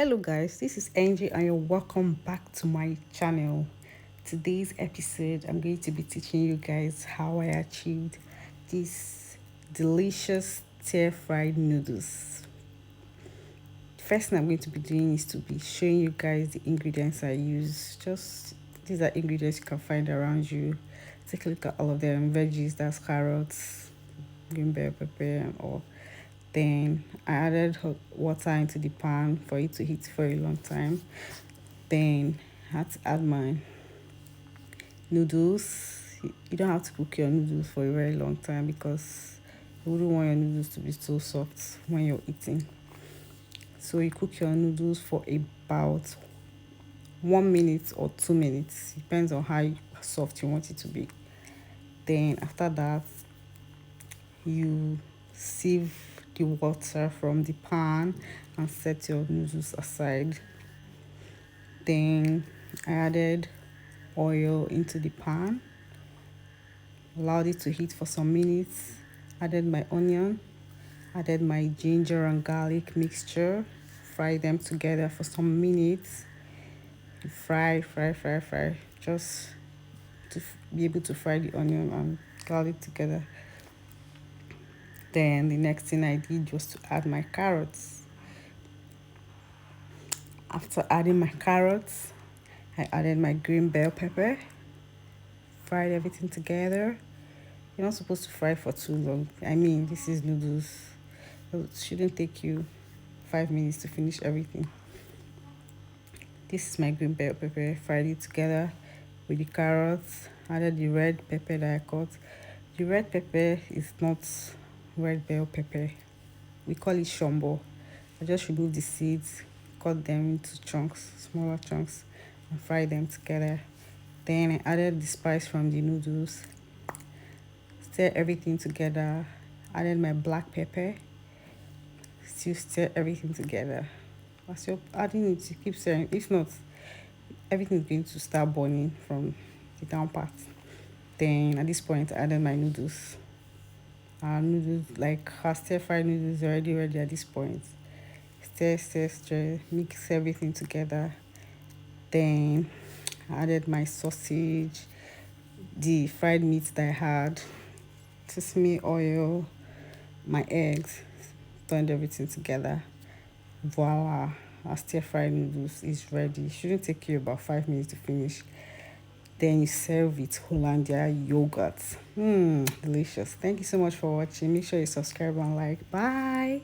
Hello guys, this is Angie and you're welcome back to my channel. Today's episode I'm going to be teaching you guys how I achieved these delicious stir-fried noodles. First thing I'm going to be doing is to be showing you guys the ingredients I use. These are ingredients you can find around you. Take a look at all of them. Veggies, that's carrots, green bell pepper, or then I added hot water into the pan for it to heat for a long time. Then I had to add my noodles. You don't have to cook your noodles for a very long time because you wouldn't want your noodles to be so soft when you're eating. So you cook your noodles for about 1 minute or 2 minutes, depends on how soft you want it to be. Then after that, you sieve the water from the pan and set your noodles aside. Then I added oil into the pan, allowed it to heat for some minutes, added my onion, added my ginger and garlic mixture, fry them together for some minutes. Fry, just to be able to fry the onion and garlic together. Then the next thing I did was to add my carrots. After adding my carrots, I added my green bell pepper, fried everything together. You're not supposed to fry for too long. I mean, this is noodles. It shouldn't take you 5 minutes to finish everything. This is my green bell pepper, fried it together with the carrots, added the red pepper that I cut. The red pepper is not red bell pepper. We call it shombo. I just remove the seeds, cut them into chunks, smaller chunks, and fry them together. Then I added the spice from the noodles, stir everything together, added my black pepper, still stir everything together. As you're adding it, you keep stirring. If not, everything is going to start burning from the down part. Then at this point, I added my noodles. Our noodles, like our stir-fried noodles, already ready at this point. Stir, mix everything together. Then I added my sausage, the fried meat that I had, sesame oil, my eggs, turned everything together. Voila, our stir-fried noodles is ready. It shouldn't take you about 5 minutes to finish. Then you serve with Hollandia yogurt. Delicious. Thank you so much for watching. Make sure you subscribe and like. Bye.